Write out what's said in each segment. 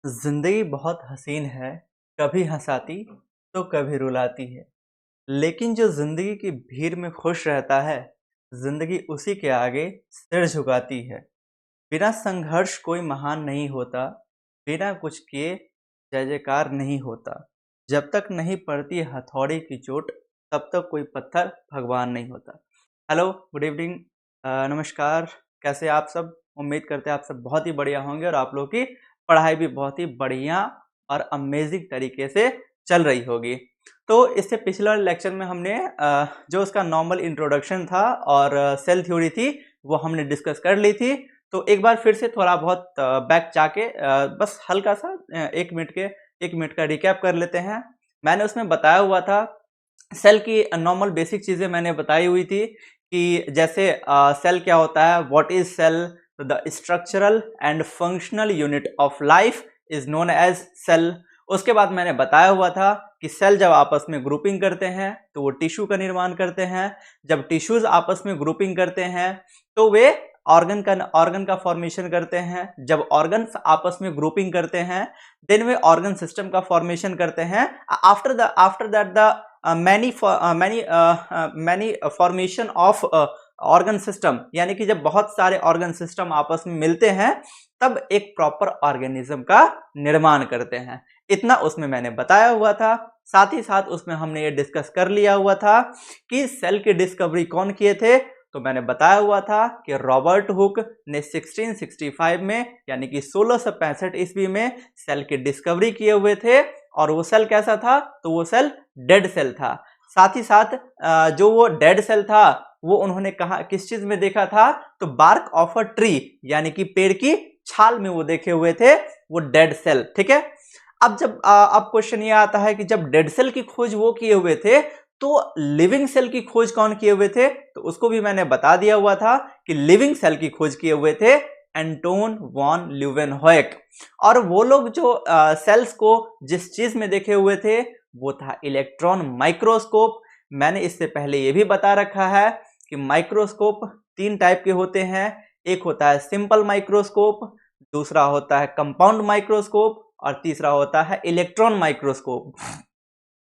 जिंदगी बहुत हसीन है, कभी हंसाती तो कभी रुलाती है। लेकिन जो जिंदगी की भीड़ में खुश रहता है, जिंदगी उसी के आगे सिर झुकाती है। बिना संघर्ष कोई महान नहीं होता, बिना कुछ किए जय जयकार नहीं होता। जब तक नहीं पड़ती हथौड़ी की चोट, तब तक कोई पत्थर भगवान नहीं होता। हेलो, गुड इवनिंग, नमस्कार। कैसे आप सब? उम्मीद करते हैं आप सब बहुत ही बढ़िया होंगे और आप लोग की पढ़ाई भी बहुत ही बढ़िया और अमेजिंग तरीके से चल रही होगी। तो इससे पिछला लेक्चर में हमने जो उसका नॉर्मल इंट्रोडक्शन था और सेल थ्योरी थी, वो हमने डिस्कस कर ली थी। तो एक बार फिर से थोड़ा बहुत बैक जाके बस हल्का सा 1 मिनट का रिकैप कर लेते हैं। मैंने उसमें बताया हुआ था, सेल की नॉर्मल बेसिक चीज़ें मैंने बताई हुई थी कि जैसे सेल क्या होता है, what is cell, the structural and functional unit of life is known as cell. उसके बाद मैंने बताया हुआ था कि सेल जब आपस में ग्रुपिंग करते हैं तो वो टिश्यू का निर्माण करते हैं। जब टिश्यूज आपस में ग्रुपिंग करते हैं तो वे ऑर्गन का फॉर्मेशन करते हैं। जब ऑर्गन्स आपस में ग्रुपिंग करते हैं देन वे ऑर्गन सिस्टम का फॉर्मेशन करते हैं। After that the many formation of organ system, यानी कि जब बहुत सारे ऑर्गन सिस्टम आपस में मिलते हैं तब एक प्रॉपर ऑर्गेनिज्म का निर्माण करते हैं। इतना उसमें मैंने बताया हुआ था। साथ ही साथ उसमें हमने ये डिस्कस कर लिया हुआ था कि सेल की डिस्कवरी कौन किए थे। तो मैंने बताया हुआ था कि रॉबर्ट हुक ने 1665 में, यानी कि 1665 ईस्वी में सेल की डिस्कवरी किए हुए थे। और वो सेल कैसा था? तो वो सेल डेड सेल था। साथ ही साथ जो वो डेड सेल था वो उन्होंने कहा किस चीज में देखा था? तो बार्क ऑफ अ ट्री, यानी कि पेड़ की छाल में वो देखे हुए थे वो डेड सेल। ठीक है। अब क्वेश्चन ये आता है कि जब डेड सेल की खोज वो किए हुए थे तो लिविंग सेल की खोज कौन किए हुए थे? तो उसको भी मैंने बता दिया हुआ था कि लिविंग सेल की खोज किए हुए थे एंटोन वॉन ल्यूवेनहोएक। और वो लोग जो सेल्स को जिस चीज में देखे हुए थे वो था इलेक्ट्रॉन माइक्रोस्कोप। मैंने इससे पहले ये भी बता रखा है कि माइक्रोस्कोप 3 टाइप के होते हैं। एक होता है सिंपल माइक्रोस्कोप, दूसरा होता है कंपाउंड माइक्रोस्कोप और तीसरा होता है इलेक्ट्रॉन माइक्रोस्कोप।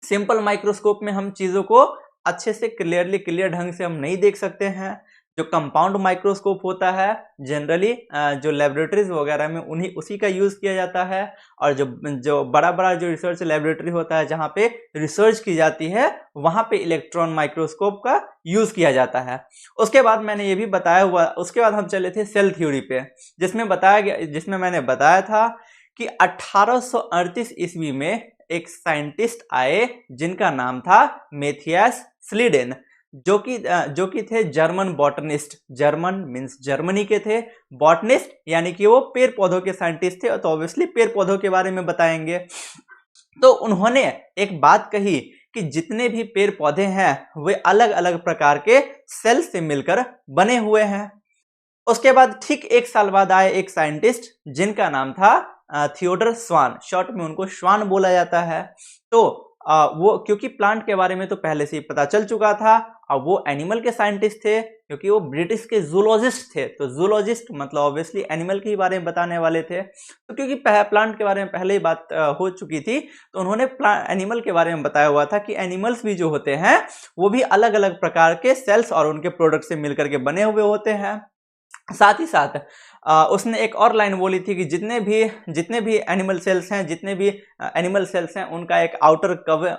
सिंपल माइक्रोस्कोप में हम चीजों को अच्छे से क्लियर ढंग से हम नहीं देख सकते हैं। जो कंपाउंड माइक्रोस्कोप होता है जनरली जो लेबोरेटरीज वगैरह में उसी का यूज किया जाता है। और जो जो बड़ा बड़ा जो रिसर्च लेबोरेटरी होता है जहाँ पे रिसर्च की जाती है वहां पे इलेक्ट्रॉन माइक्रोस्कोप का यूज किया जाता है। उसके बाद मैंने ये भी बताया हुआ, उसके बाद हम चले थे सेल थ्योरी पे, जिसमें मैंने बताया था कि 1838 ईस्वी में एक साइंटिस्ट आए जिनका नाम था मेथियास स्लीडेन, जो कि थे German botanist. German means Germany के थे, बॉटनिस्ट यानी कि वो पेड़ पौधों के साइंटिस्ट थे, तो ऑब्वियसली पेड़ पौधों के बारे में बताएंगे। तो उन्होंने एक बात कही कि जितने भी पेड़ पौधे हैं वे अलग अलग प्रकार के सेल से मिलकर बने हुए हैं। उसके बाद ठीक 1 साल बाद आए एक साइंटिस्ट जिनका नाम था थियोडर स्वान, शॉर्ट में उनको श्वान बोला जाता है। तो वो क्योंकि प्लांट के बारे में तो पहले से ही पता चल चुका था। अब वो एनिमल के साइंटिस्ट थे क्योंकि वो ब्रिटिश के जूलॉजिस्ट थे, तो जूलॉजिस्ट मतलब ऑब्वियसली एनिमल के बारे में बताने वाले थे। तो क्योंकि प्लांट के बारे में पहले ही बात हो चुकी थी तो उन्होंने एनिमल के बारे में बताया हुआ था कि एनिमल्स भी जो होते हैं वो भी अलग अलग प्रकार के सेल्स और उनके प्रोडक्ट से मिलकर के बने हुए होते हैं। साथ ही साथ उसने एक और लाइन बोली थी कि जितने भी एनिमल सेल्स हैं, जितने भी एनिमल सेल्स हैं उनका एक आउटर कवर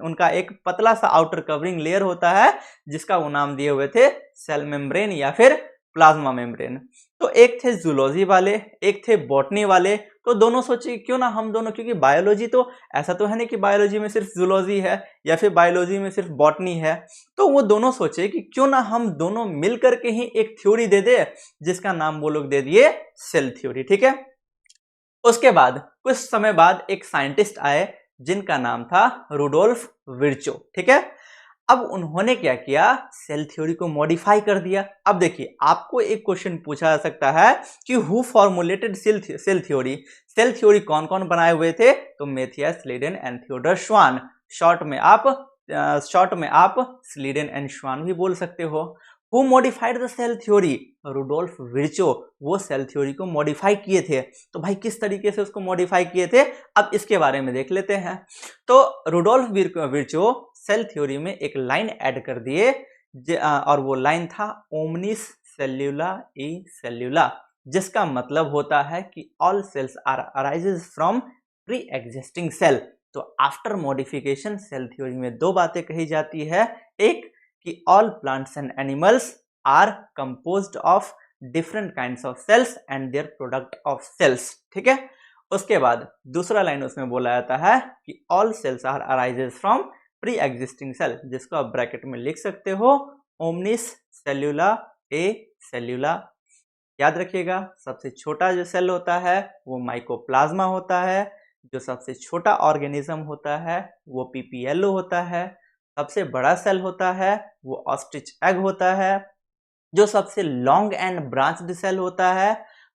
उनका एक पतला सा आउटर कवरिंग लेयर होता है जिसका वो नाम दिए हुए थे सेल मेम्ब्रेन या फिर प्लाज्मा मेम्ब्रेन। तो एक थे जूलॉजी वाले, एक थे बॉटनी वाले। तो दोनों सोचे क्यों ना हम दोनों, क्योंकि बायोलॉजी तो ऐसा तो है नहीं कि बायोलॉजी में सिर्फ जूलॉजी है या फिर बायोलॉजी में सिर्फ बॉटनी है। तो वो दोनों सोचे कि क्यों ना हम दोनों मिलकर के ही एक थ्योरी दे दे जिसका नाम वो लोग दे दिए सेल थ्योरी। ठीक है। उसके बाद कुछ समय बाद एक साइंटिस्ट आए जिनका नाम था रुडोल्फ विर्चो। ठीक है। अब उन्होंने क्या किया, सेल थ्योरी को मॉडिफाई कर दिया। अब देखिए आपको एक क्वेश्चन पूछा जा सकता है कि who formulated cell theory. Cell theory कौन कौन बनाए हुए थे? तो Matthias Schleiden and Theodor Schwann. Short में आप स्लीडेन एंड श्वान भी बोल सकते हो। Who modified the cell theory? Rudolf Virchow, वो सेल थ्योरी को मॉडिफाई किए थे। तो भाई किस तरीके से उसको मॉडिफाई किए थे, अब इसके बारे में देख लेते हैं। तो रुडोल्फ विर्चो सेल थ्योरी में एक लाइन ऐड कर दिए और वो लाइन था ओमनिस सेल्यूला ई सेल्यूला, जिसका मतलब होता है कि all cells are arises from pre existing cell. तो आफ्टर मॉडिफिकेशन सेल थ्योरी में दो बातें कही जाती है, एक कि all plants and animals are composed of different kinds of cells and their product of cells, ठीक है। उसके बाद दूसरा लाइन उसमें बोला जाता है कि all cells are arises from pre existing cell, जिसको आप ब्रैकेट में लिख सकते हो ओमनिस सेल्यूला ए सेल्यूला। याद रखिएगा, सबसे छोटा जो सेल होता है वो माइकोप्लाज्मा होता है, जो सबसे छोटा ऑर्गेनिज्म होता है वो पीपीएलओ होता है, सबसे बड़ा सेल होता है वो ऑस्ट्रिच एग होता है, जो सबसे लॉन्ग एंड ब्रांच्ड सेल होता है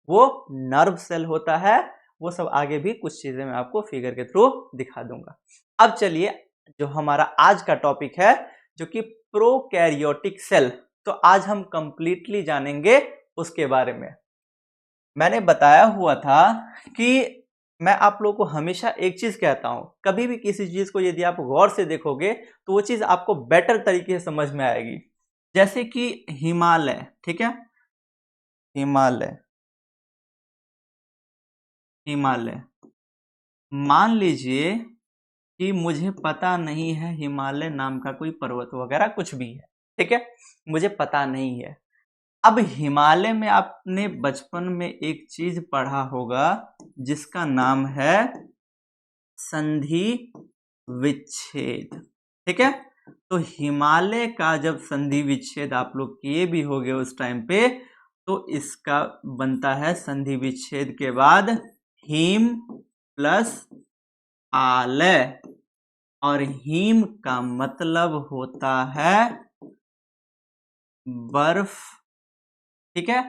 वो नर्व सेल होता है। वो सब आगे भी कुछ चीजें मैं आपको फिगर के थ्रू दिखा दूंगा। अब चलिए जो हमारा आज का टॉपिक है जो कि प्रोकैरियोटिक सेल, तो आज हम कंप्लीटली जानेंगे उसके बारे में। मैंने बताया हुआ था कि मैं आप लोगों को हमेशा एक चीज कहता हूं, कभी भी किसी चीज को यदि आप गौर से देखोगे तो वो चीज आपको बेटर तरीके से समझ में आएगी। जैसे कि हिमालय, ठीक है, हिमालय, हिमालय, मान लीजिए कि मुझे पता नहीं है हिमालय नाम का कोई पर्वत वगैरह कुछ भी है, ठीक है, मुझे पता नहीं है। अब हिमालय में आपने बचपन में एक चीज पढ़ा होगा जिसका नाम है संधि विच्छेद, ठीक है। तो हिमालय का जब संधि विच्छेद आप लोग किए भी होगे उस टाइम पे, तो इसका बनता है संधि विच्छेद के बाद हिम प्लस आलय, और हिम का मतलब होता है बर्फ, ठीक है,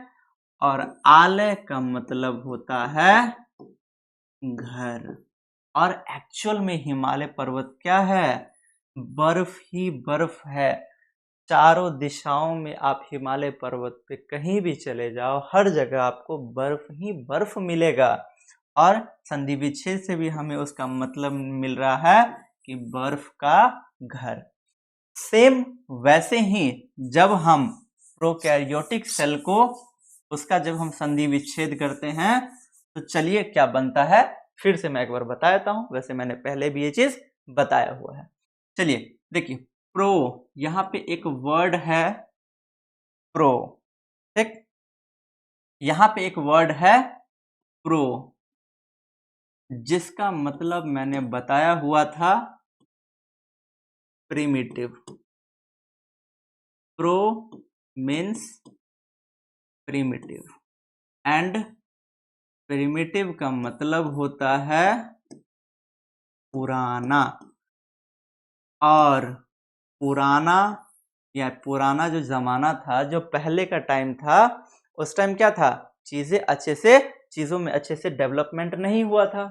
और आलय का मतलब होता है घर। और एक्चुअल में हिमालय पर्वत क्या है, बर्फ ही बर्फ है। चारों दिशाओं में आप हिमालय पर्वत पे कहीं भी चले जाओ, हर जगह आपको बर्फ ही बर्फ मिलेगा। और संधि विच्छेद से भी हमें उसका मतलब मिल रहा है कि बर्फ का घर। सेम वैसे ही जब हम प्रोकैरियोटिक सेल को उसका जब हम संधि विच्छेद करते हैं तो चलिए क्या बनता है फिर से मैं एक बार बता देता हूं, वैसे मैंने पहले भी ये चीज बताया हुआ है। चलिए देखिए, प्रो, यहां पे एक वर्ड है प्रो, ठीक, यहां पे एक वर्ड है प्रो, जिसका मतलब मैंने बताया हुआ था primitive. Pro means primitive and primitive का मतलब होता है पुराना। और पुराना या पुराना जो जमाना था, जो पहले का टाइम था, उस टाइम क्या था, चीजों में अच्छे से डेवलपमेंट नहीं हुआ था।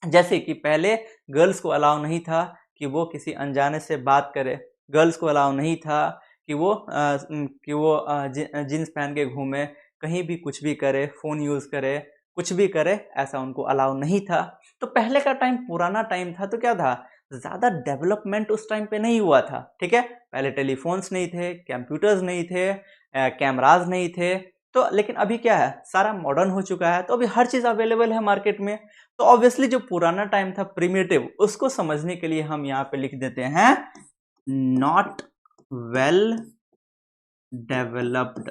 जैसे कि पहले गर्ल्स को अलाउ नहीं था कि वो किसी अनजाने से बात करे, गर्ल्स को अलाउ नहीं था कि वो जीन्स पहन के घूमे, कहीं भी कुछ भी करे, फोन यूज करे, कुछ भी करे, ऐसा उनको अलाउ नहीं था। तो पहले का टाइम पुराना टाइम था, तो क्या था, ज्यादा डेवलपमेंट उस टाइम पे नहीं हुआ था, ठीक है। पहले टेलीफोन्स नहीं थे, कंप्यूटर्स नहीं थे, कैमराज नहीं थे। तो लेकिन अभी क्या है, सारा मॉडर्न हो चुका है, तो अभी हर चीज अवेलेबल है मार्केट में। तो ऑब्वियसली जो पुराना टाइम था प्रिमिटिव, उसको समझने के लिए हम यहाँ पे लिख देते हैं not well developed,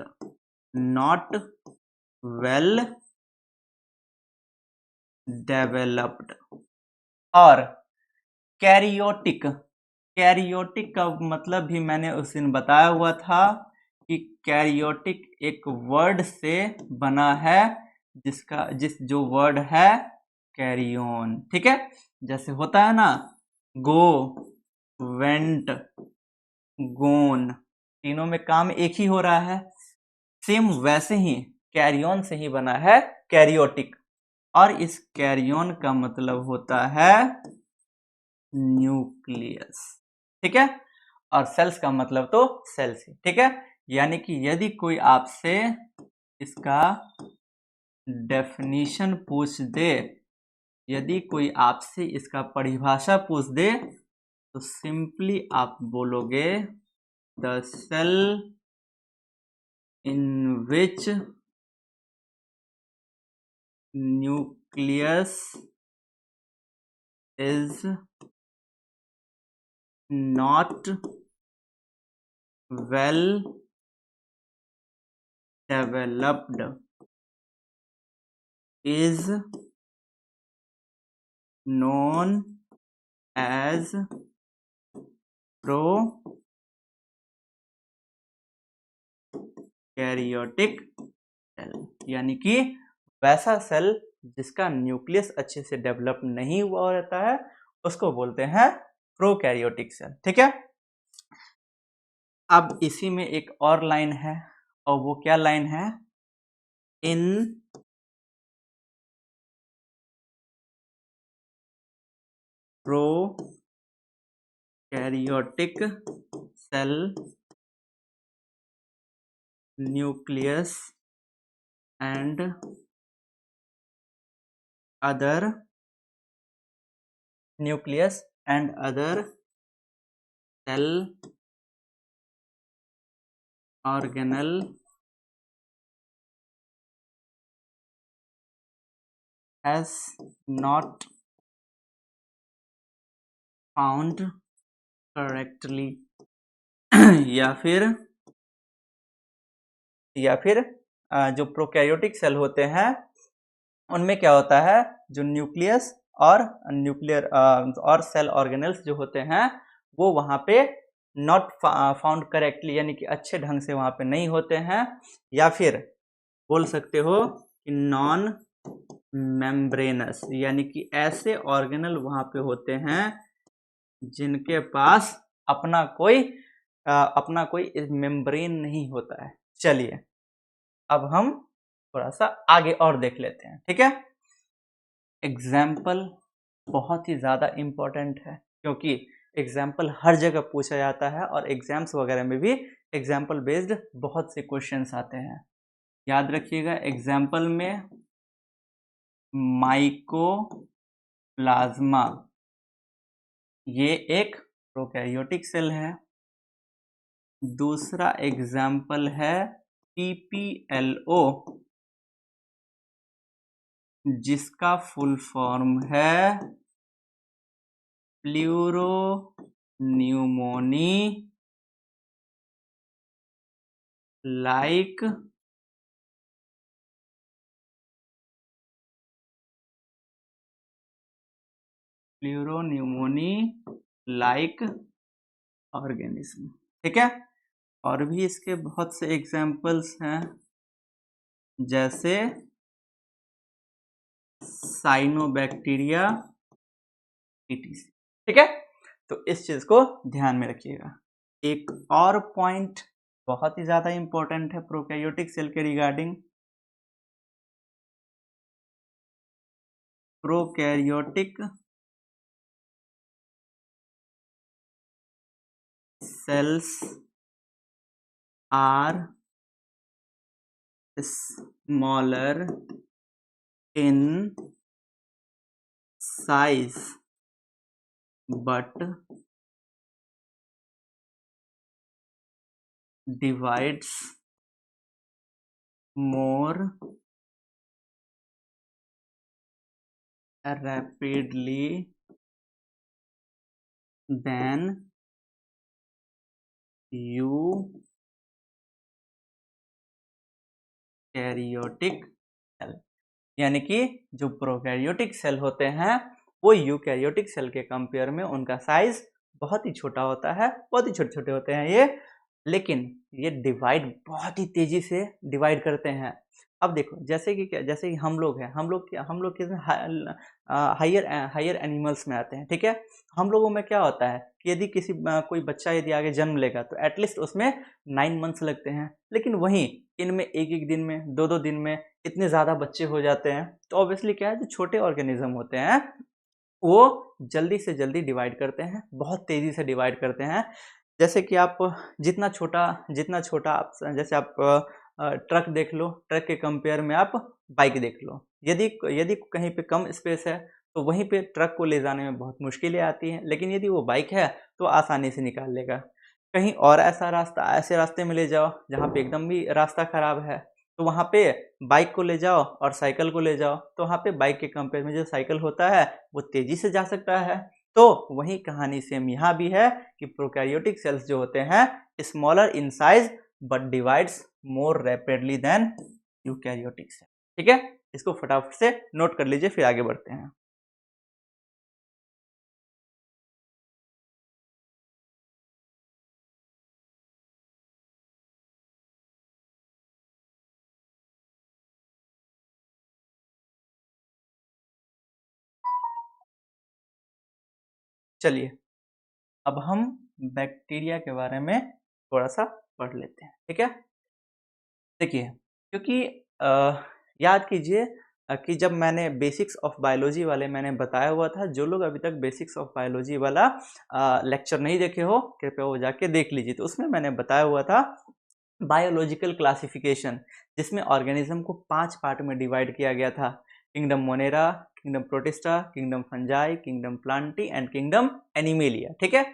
not well developed. और कैरियोटिक, कैरियोटिक का मतलब भी मैंने उस दिन बताया हुआ था कि कैरियोटिक एक वर्ड से बना है, जो वर्ड है कैरियोन, ठीक है। जैसे होता है ना गो, वेंट, गोन, तीनों में काम एक ही हो रहा है, सेम वैसे ही कैरियोन से ही बना है कैरियोटिक। और इस कैरियोन का मतलब होता है न्यूक्लियस, ठीक है। और सेल्स का मतलब तो सेल्स ही, ठीक है। यानी कि यदि कोई आपसे इसका डेफिनेशन पूछ दे, यदि कोई आपसे इसका परिभाषा पूछ दे, तो सिंपली आप बोलोगे the cell in which nucleus is not well developed is known as prokaryotic cell। यानी कि वैसा सेल जिसका न्यूक्लियस अच्छे से डेवलप नहीं हुआ रहता है उसको बोलते हैं प्रोकैरियोटिक सेल। ठीक है, अब इसी में एक और लाइन है, और वो क्या लाइन है, in prokaryotic cell nucleus and other nucleus and other cell organelle has not found correctly या फिर जो प्रोकैरियोटिक सेल होते हैं उनमें क्या होता है, जो न्यूक्लियस और और सेल ऑर्गेनल्स जो होते हैं वो वहां पे नॉट फाउंड करेक्टली, यानी कि अच्छे ढंग से वहां पे नहीं होते हैं, या फिर बोल सकते हो कि नॉन मेम्ब्रेनस, यानी कि ऐसे ऑर्गेनल वहां पे होते हैं जिनके पास अपना कोई मेम्ब्रेन नहीं होता है। चलिए अब हम थोड़ा सा आगे और देख लेते हैं। ठीक है, एग्जाम्पल बहुत ही ज़्यादा इम्पोर्टेंट है, क्योंकि एग्जाम्पल हर जगह पूछा जाता है और एग्जाम्स वगैरह में भी एग्जाम्पल बेस्ड बहुत से क्वेश्चंस आते हैं। याद रखिएगा, एग्जाम्पल में माइकोप्लाज्मा ये एक प्रोकैरियोटिक सेल है। दूसरा एग्जाम्पल है PPLO जिसका फुल फॉर्म है प्लूरोन्यूमोनी लाइक ऑर्गेनिज्म। ठीक है, और भी इसके बहुत से एग्जाम्पल्स हैं, जैसे साइनोबैक्टीरिया etc। ठीक है, तो इस चीज को ध्यान में रखिएगा। एक और पॉइंट बहुत ही ज्यादा इंपॉर्टेंट है प्रोकैरियोटिक सेल के regarding. Prokaryotic cells are smaller in size but divides more rapidly than eukaryotic cell. यानी कि जो प्रोकैरियोटिक सेल होते हैं वो यूकैरियोटिक सेल के कंपेयर में उनका साइज बहुत ही छोटा होता है, बहुत ही छोटे छोटे होते हैं ये, लेकिन ये डिवाइड बहुत ही तेजी से डिवाइड करते हैं। अब देखो, जैसे कि हम लोग हैं, हम लोग किसी हायर एनिमल्स में आते हैं। ठीक है, हम लोगों में क्या होता है कि यदि कोई बच्चा यदि आगे जन्म लेगा तो एटलीस्ट उसमें 9 मंथ्स लगते हैं, लेकिन वहीं इनमें एक दिन में 2 दिन में इतने ज़्यादा बच्चे हो जाते हैं। तो ऑब्वियसली क्या है, जो छोटे ऑर्गेनिज्म होते हैं वो जल्दी से जल्दी डिवाइड करते हैं, बहुत तेज़ी से डिवाइड करते हैं। जैसे कि आप जितना छोटा आप जैसे आप ट्रक देख लो, ट्रक के कंपेयर में आप बाइक देख लो। यदि यदि कहीं पे कम स्पेस है तो वहीं पे ट्रक को ले जाने में बहुत मुश्किलें आती हैं, लेकिन यदि वो बाइक है तो आसानी से निकाल लेगा। कहीं और ऐसे रास्ते में ले जाओ जहाँ पे एकदम भी रास्ता खराब है, तो वहाँ पे बाइक को ले जाओ और साइकिल को ले जाओ, तो वहाँ पे बाइक के कंपेयर में जो साइकिल होता है वो तेजी से जा सकता है। तो वही कहानी सेम यहाँ भी है कि प्रोकैरियोटिक सेल्स जो होते हैं smaller in size but divides more rapidly than eukaryotic cell. ठीक है, इसको फटाफट से नोट कर लीजिए, फिर आगे बढ़ते हैं। चलिए, अब हम बैक्टीरिया के बारे में थोड़ा सा पढ़ लेते हैं। ठीक है, देखिए, क्योंकि याद कीजिए कि जब मैंने बेसिक्स ऑफ बायोलॉजी वाले मैंने बताया हुआ था, जो लोग अभी तक बेसिक्स ऑफ बायोलॉजी वाला लेक्चर नहीं देखे हो कृपया वो जाके देख लीजिए। तो उसमें मैंने बताया हुआ था बायोलॉजिकल क्लासिफिकेशन, जिसमें ऑर्गेनिज्म को 5 पार्ट में डिवाइड किया गया था। Kingdom Monera, kingdom protista, kingdom fungi, kingdom Plantae and kingdom animalia. ठीक है,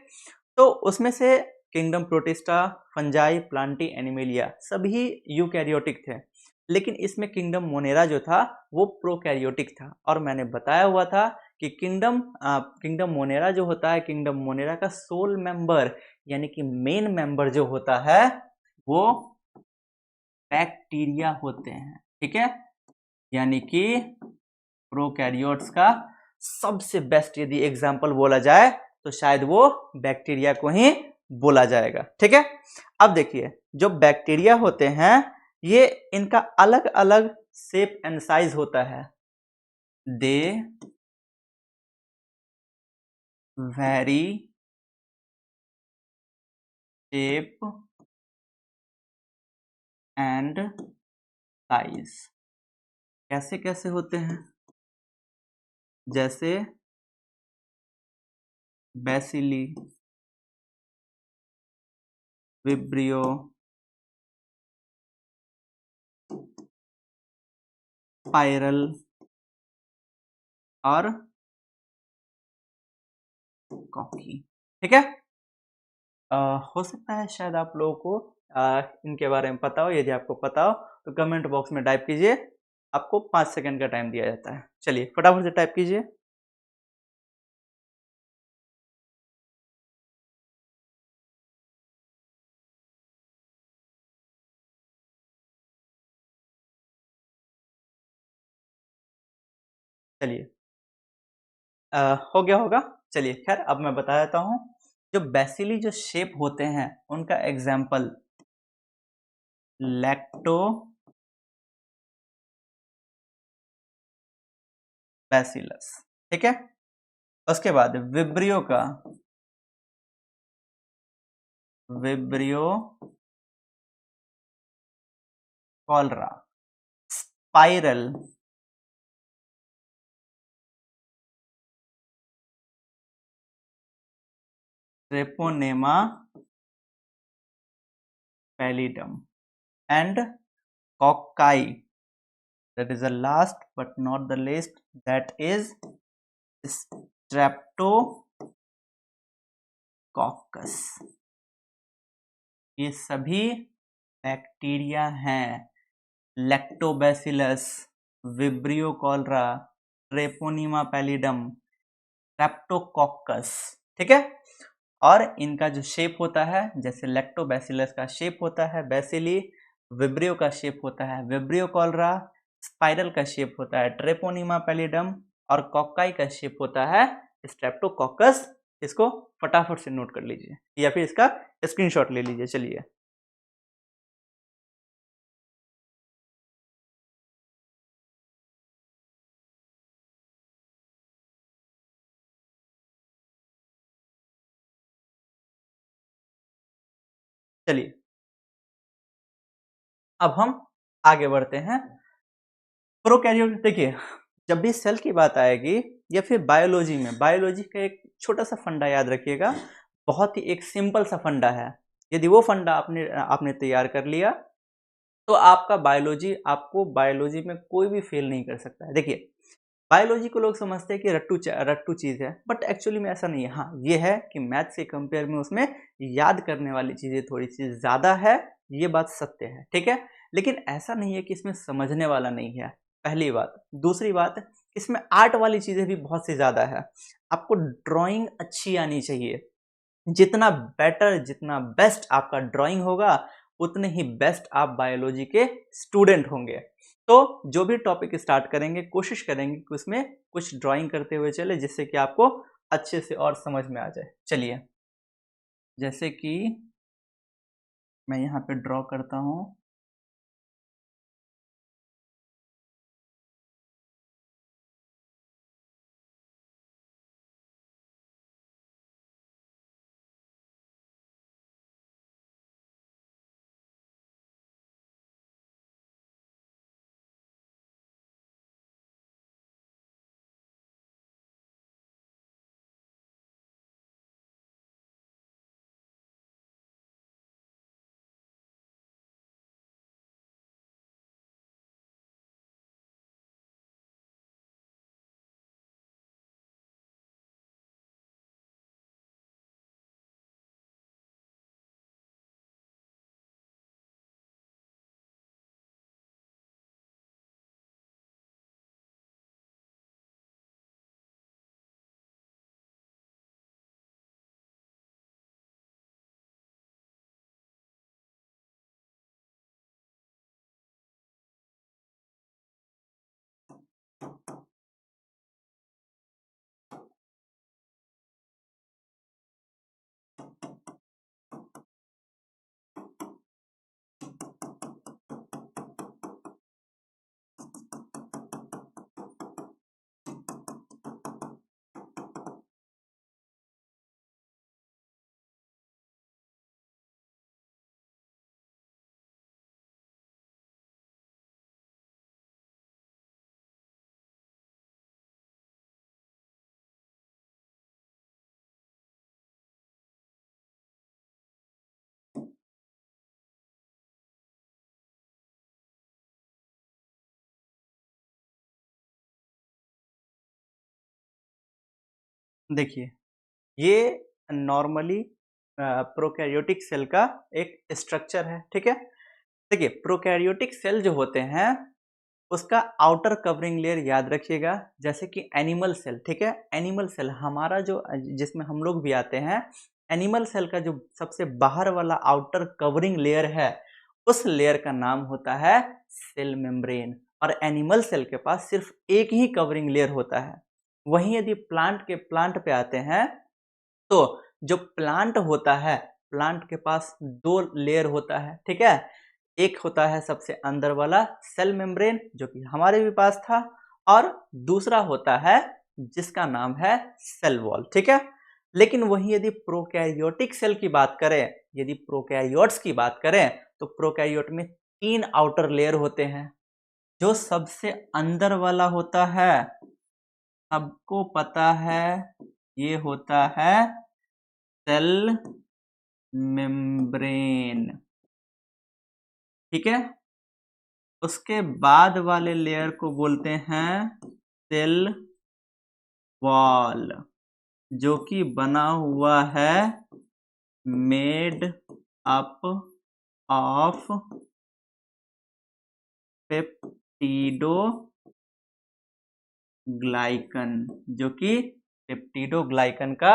तो उसमें से kingdom protista, fungi, Plantae, animalia सभी यूकैरियोटिक थे, लेकिन इसमें किंगडम मोनेरा जो था वो प्रोकैरियोटिक था। और मैंने बताया हुआ था कि किंगडम मोनेरा जो होता है, किंगडम मोनेरा का सोल मेंबर यानी कि मेन मेंबर जो होता है वो बैक्टीरिया होते हैं। ठीक है, यानी कि प्रोकैरियोट्स का सबसे बेस्ट यदि एग्जाम्पल बोला जाए तो शायद वो बैक्टीरिया को ही बोला जाएगा। ठीक है, अब देखिए, जो बैक्टीरिया होते हैं ये इनका अलग अलग शेप एंड साइज होता है। They very shape and size. कैसे कैसे होते हैं? जैसे बेसिली, विब्रियो, स्पाइरल और कॉकी। ठीक है, हो सकता है शायद आप लोगों को इनके बारे में पता हो। यदि आपको पता हो तो कमेंट बॉक्स में टाइप कीजिए, आपको 5 सेकंड का टाइम दिया जाता है। चलिए फटाफट से टाइप कीजिए। चलिए, हो गया होगा। चलिए खैर, अब मैं बता देता हूँ। जो बेसिली जो शेप होते हैं उनका एग्जाम्पल लैक्टो बैसिलस। ठीक है, उसके बाद Vibrio cholera, spiral Treponema pallidum and cocci, that is the last but not the least, that is streptococcus। ये सभी बैक्टीरिया हैं। Lactobacillus, Vibrio cholera, Treponema pallidum, Streptococcus. ठीक है, और इनका जो शेप होता है, जैसे लैक्टोबैसिलस का शेप होता है बैसिली, विब्रियो का शेप होता है विब्रियो कॉलरा, स्पाइरल का शेप होता है ट्रेपोनिमा पैलिडम और कॉकाई का शेप होता है स्ट्रेप्टोकोक्कस। इसको फटाफट से नोट कर लीजिए या फिर इसका स्क्रीनशॉट ले लीजिए। चलिए, चलिए अब हम आगे बढ़ते हैं। प्रोकैरियोट, देखिए, जब भी सेल की बात आएगी या फिर बायोलॉजी में, बायोलॉजी का एक छोटा सा फंडा याद रखिएगा। बहुत ही एक सिंपल सा फंडा है। यदि वो फंडा आपने आपने तैयार कर लिया तो आपका बायोलॉजी, आपको बायोलॉजी में कोई भी फेल नहीं कर सकता है। देखिए, बायोलॉजी को लोग समझते हैं कि रट्टू चीज़ है, बट एक्चुअली में ऐसा नहीं है। हाँ, ये है कि मैथ्स के कंपेयर में उसमें याद करने वाली चीज़ें थोड़ी-सी ज़्यादा है, ये बात सत्य है, ठीक है? लेकिन ऐसा नहीं है कि इसमें समझने वाला नहीं है, पहली बात। दूसरी बात, इसमें आर्ट वाली चीज़ें भी बहुत सी ज़्यादा है। आपको ड्राइंग अच्छी आनी चाहिए। जितना बेटर, जितना बेस्ट आपका ड्राइंग होगा, उतने ही बेस्ट आप बायोलॉजी के स्टूडेंट होंगे। तो जो भी टॉपिक स्टार्ट करेंगे, कोशिश करेंगे कि उसमें कुछ ड्राइंग करते हुए चले, जिससे कि आपको अच्छे से और समझ में आ जाए। चलिए, जैसे कि मैं यहाँ पे ड्रॉ करता हूँ। देखिए, ये नॉर्मली प्रोकैरियोटिक सेल का एक स्ट्रक्चर है, ठीक है? देखिए, प्रोकैरियोटिक सेल जो होते हैं, उसका आउटर कवरिंग लेयर याद रखिएगा, जैसे कि एनिमल सेल, ठीक है? एनिमल सेल हमारा जो जिसमें हम लोग भी आते हैं, एनिमल सेल का जो सबसे बाहर वाला आउटर कवरिंग लेयर है, उस लेयर का नाम होता है सेल मेम्ब्रेन। और एनिमल सेल के पास सिर्फ एक ही कवरिंग लेयर होता है। वहीं यदि प्लांट पे आते हैं, तो जो प्लांट होता है, प्लांट के पास दो लेयर होता है, ठीक है? एक होता है सबसे अंदर वाला सेल मेम्ब्रेन, जो कि हमारे भी पास था, और दूसरा होता है जिसका नाम है सेल वॉल, ठीक है? लेकिन वहीं यदि प्रोकैरियोटिक सेल की बात करें, यदि प्रोकैरियोट्स की बात करें, तो प्रोकैरियोट में 3 आउटर लेयर होते हैं। जो सबसे अंदर वाला होता है, सबको पता है, ये होता है सेल मेम्ब्रेन, ठीक है? उसके बाद वाले लेयर को बोलते हैं सेल वॉल, जो कि बना हुआ है मेड अप ऑफ पेप्टिडोग्लाइकन, जो कि पेप्टिडोग्लाइकन का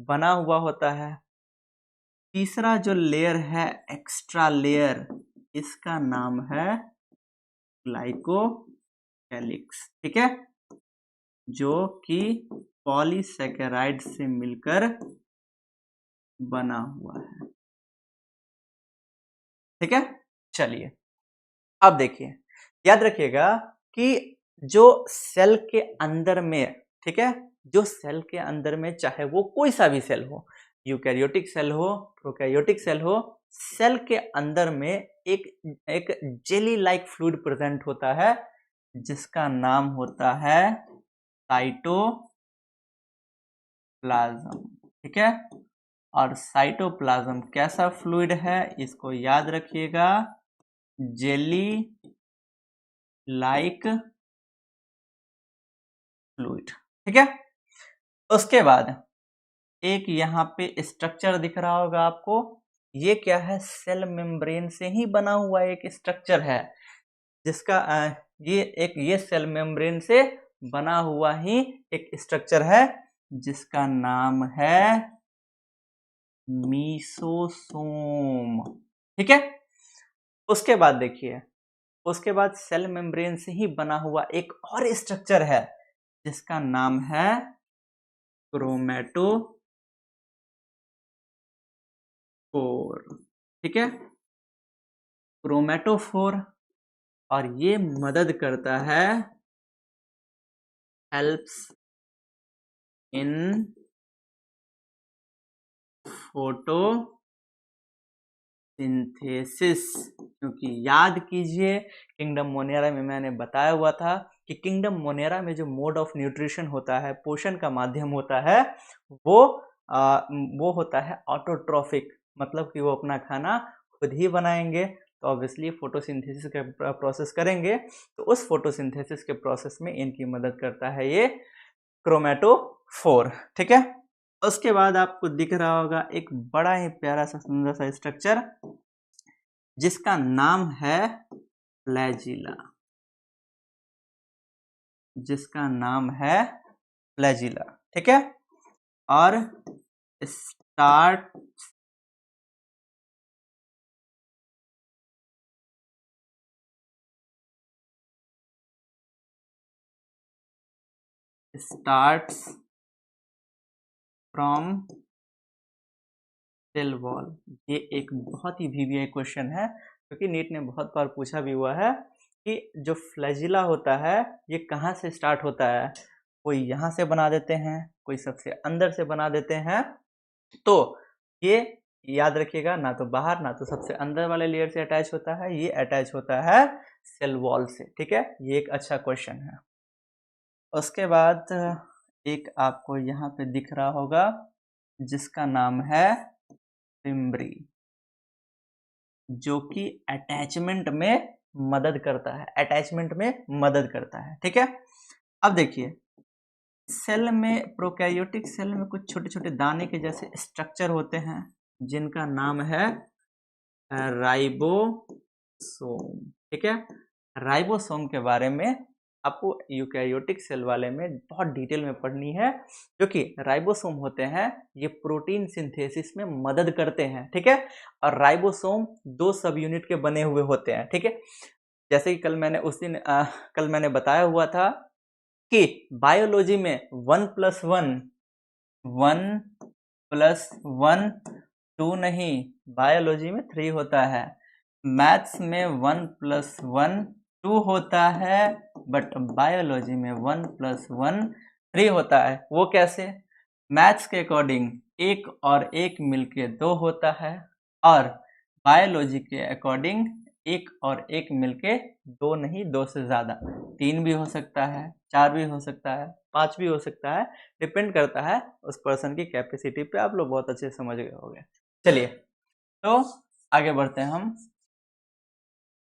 बना हुआ होता है। तीसरा जो लेयर है, एक्स्ट्रा लेयर, इसका नाम है ग्लाइकोकैलिक्स, ठीक है? जो कि पॉलीसैकेराइड से मिलकर बना हुआ है, ठीक है? चलिए, अब देखिए, याद रखिएगा कि जो सेल के अंदर में, ठीक है? जो सेल के अंदर में, चाहे वो कोई सा भी सेल हो, यूकैरियोटिक सेल हो, प्रोकैरियोटिक सेल हो, सेल के अंदर में एक एक जेली लाइक फ्लूइड प्रेजेंट होता है, जिसका नाम होता है साइटोप्लाज्म, ठीक है? और साइटोप्लाज्म कैसा फ्लूइड है, इसको याद रखिएगा, जेली लाइक फ्लूइड। ठीक है। उसके बाद एक यहाँ पे स्ट्रक्चर दिख रहा होगा आपको, ये क्या है, सेल मेम्ब्रेन से ही बना हुआ एक स्ट्रक्चर है, जिसका ये सेल मेम्ब्रेन से बना हुआ ही एक स्ट्रक्चर है जिसका नाम है मीसोसोम। ठीक है। उसके बाद देखिए, उसके बाद सेल मेम्ब्रेन से ही बना हुआ एक और स्ट्रक्चर है जिसका नाम है क्रोमैटोफोर। ठीक है, क्रोमैटोफोर, और ये मदद करता है, हेल्प्स इन फोटोसिंथेसिस। क्योंकि याद कीजिए, किंगडम मोनेरा में मैंने बताया हुआ था कि किंगडम मोनेरा में जो मोड ऑफ न्यूट्रिशन होता है, पोषण का माध्यम होता है, वो होता है ऑटोट्रॉफिक, मतलब कि वो अपना खाना खुद ही बनाएंगे। तो ऑब्वियसली फोटोसिंथेसिस का प्रोसेस करेंगे, तो उस फोटोसिंथेसिस के प्रोसेस में इनकी मदद करता है ये क्रोमैटोफोर। ठीक है। उसके बाद आपको दिख रहा होगा एक बड़ा ही प्यारा सा सुंदर सा स्ट्रक्चर जिसका नाम है फ्लैजिला, जिसका नाम है फ्लैजिला। ठीक है। और start starts from cell wall. ये एक बहुत ही वीवीआई क्वेश्चन है, क्योंकि नीट ने बहुत बार पूछा भी हुआ है कि जो फ्लैजिला होता है ये कहाँ से स्टार्ट होता है। कोई यहाँ से बना देते हैं, कोई सबसे अंदर से बना देते हैं। तो ये याद रखिएगा, ना तो बाहर ना तो सबसे अंदर वाले लेयर से अटैच होता है, ये अटैच होता है सेल वॉल से। ठीक है, ये एक अच्छा क्वेश्चन है। उसके बाद एक आपको यहाँ पे दिख रहा होगा जिसका नाम है फिम्ब्री, जो कि अटैचमेंट में मदद करता है, अटैचमेंट में मदद करता है। ठीक है। अब देखिए, सेल में, प्रोकैरियोटिक सेल में कुछ छोटे छोटे दाने के जैसे स्ट्रक्चर होते हैं जिनका नाम है राइबोसोम। ठीक है। राइबोसोम के बारे में आपको यूकैरियोटिक सेल वाले में बहुत डिटेल में पढ़नी है, जो कि राइबोसोम होते हैं ये प्रोटीन सिंथेसिस में मदद करते हैं। ठीक है। और राइबोसोम 2 सब यूनिट के बने हुए होते हैं। ठीक है। जैसे कि कल मैंने बताया हुआ था कि बायोलॉजी में 1+1 2 नहीं, बायोलॉजी में 3 होता है। मैथ्स में 1+1 2 होता है, बट बायोलॉजी में 1+1 3 होता है। वो कैसे? मैथ्स के अकॉर्डिंग 1 और 1 मिलके 2 होता है, और बायोलॉजी के अकॉर्डिंग 1 और 1 मिलके 2 नहीं, 2 से ज़्यादा, 3 भी हो सकता है, 4 भी हो सकता है, 5 भी हो सकता है, डिपेंड करता है उस पर्सन की कैपेसिटी पे। आप लोग बहुत अच्छे से समझ गए होंगे। चलिए, तो आगे बढ़ते हैं हम।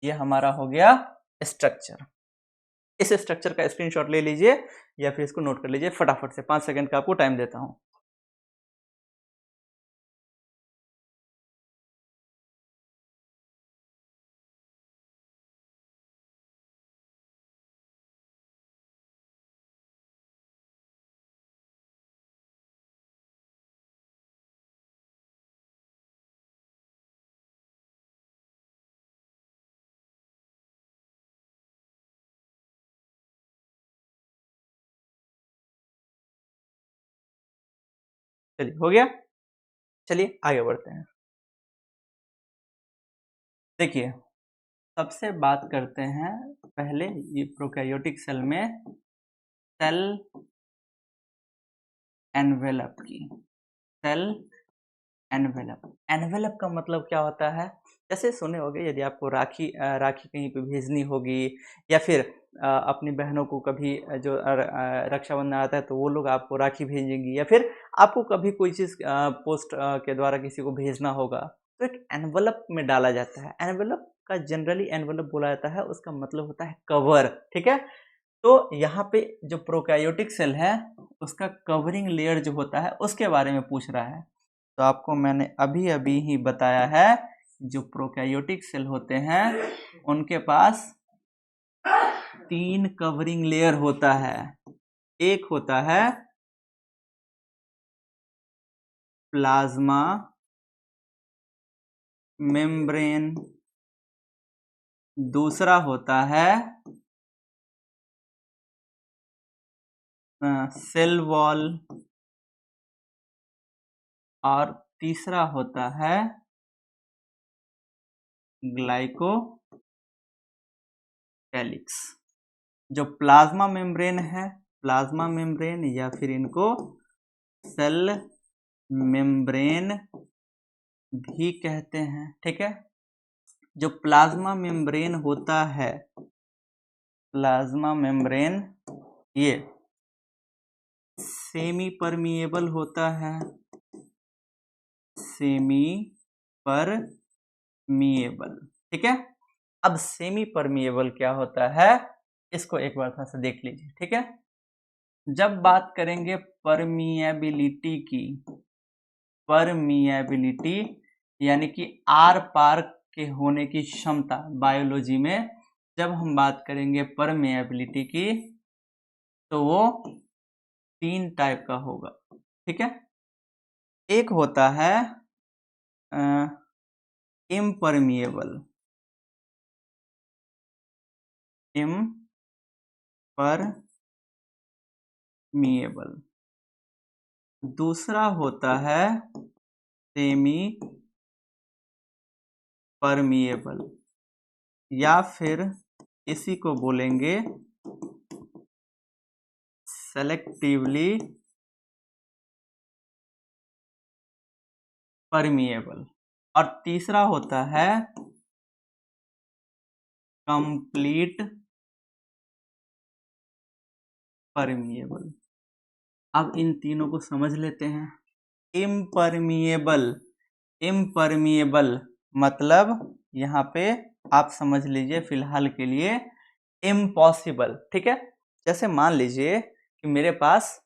ये हमारा हो गया स्ट्रक्चर। इस स्ट्रक्चर का स्क्रीनशॉट ले लीजिए या फिर इसको नोट कर लीजिए फटाफट से, 5 सेकंड का आपको टाइम देता हूं। चलिए, हो गया। चलिए आगे बढ़ते हैं। देखिए, सबसे बात करते हैं पहले ये प्रोकैरियोटिक सेल में सेल एनवेलप की। सेल एनवेलप, एनवेलप का मतलब क्या होता है? जैसे सुने होंगे, यदि आपको राखी कहीं पे भेजनी होगी, या फिर अपनी बहनों को कभी जो रक्षाबंधन आता है तो वो लोग आपको राखी भेजेंगी, या फिर आपको कभी कोई चीज़ पोस्ट के द्वारा किसी को भेजना होगा, तो एक एनवलप में डाला जाता है। एनवलप का जनरली एनवलप बोला जाता है, उसका मतलब होता है कवर, ठीक है। तो यहाँ पे जो प्रोकैरियोटिक सेल है उसका कवरिंग लेयर जो होता है उसके बारे में पूछ रहा है। तो आपको मैंने अभी अभी ही बताया है, जो प्रोकैरियोटिक सेल होते हैं उनके पास 3 कवरिंग लेयर होता है। एक होता है प्लाज्मा मेम्ब्रेन, दूसरा होता है सेल वॉल, और तीसरा होता है ग्लाइकोकैलिक्स। जो प्लाज्मा मेम्ब्रेन है, प्लाज्मा मेम्ब्रेन या फिर इनको सेल मेम्ब्रेन भी कहते हैं, ठीक है। जो प्लाज्मा मेम्ब्रेन होता है, प्लाज्मा मेम्ब्रेन ये सेमी परमिएबल होता है, सेमी परमिएबल, ठीक है। अब सेमी परमिएबल क्या होता है, इसको एक बार थोड़ा सा देख लीजिए, ठीक है। जब बात करेंगे परमिएबिलिटी की, परमिएबिलिटी यानी कि आर पार के होने की क्षमता, बायोलॉजी में जब हम बात करेंगे परमिएबिलिटी की तो वो 3 टाइप का होगा, ठीक है। एक होता है इम्परमिएबल, इम्परमिएबल। दूसरा होता है सेमी परमिएबल, या फिर इसी को बोलेंगे सेलेक्टिवली परमिएबल, और तीसरा होता है कंप्लीट परमिएबल। अब इन तीनों को समझ लेते हैं। इम्परमिएबल, इम्परमिएबल मतलब यहाँ पे आप समझ लीजिए फिलहाल के लिए इम्पॉसिबल, ठीक है। जैसे मान लीजिए कि मेरे पास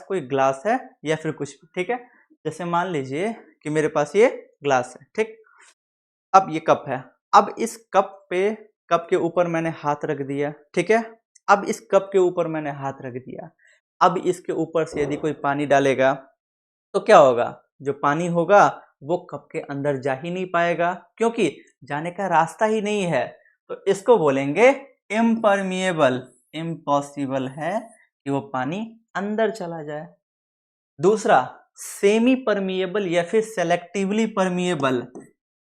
कोई ग्लास है या फिर कुछ भी, ठीक है। जैसे मान लीजिए कि मेरे पास ये ग्लास है, ठीक। अब ये कप है, अब इस कप के ऊपर मैंने हाथ रख दिया, ठीक है। अब इस कप के ऊपर मैंने हाथ रख दिया, अब इसके ऊपर से यदि कोई पानी डालेगा तो क्या होगा, जो पानी होगा वो कप के अंदर जा ही नहीं पाएगा, क्योंकि जाने का रास्ता ही नहीं है। तो इसको बोलेंगे इम्परमिएबल, इम्पॉसिबल है कि वो पानी अंदर चला जाए। दूसरा सेमी परमिएबल या फिर सेलेक्टिवली परमिएबल,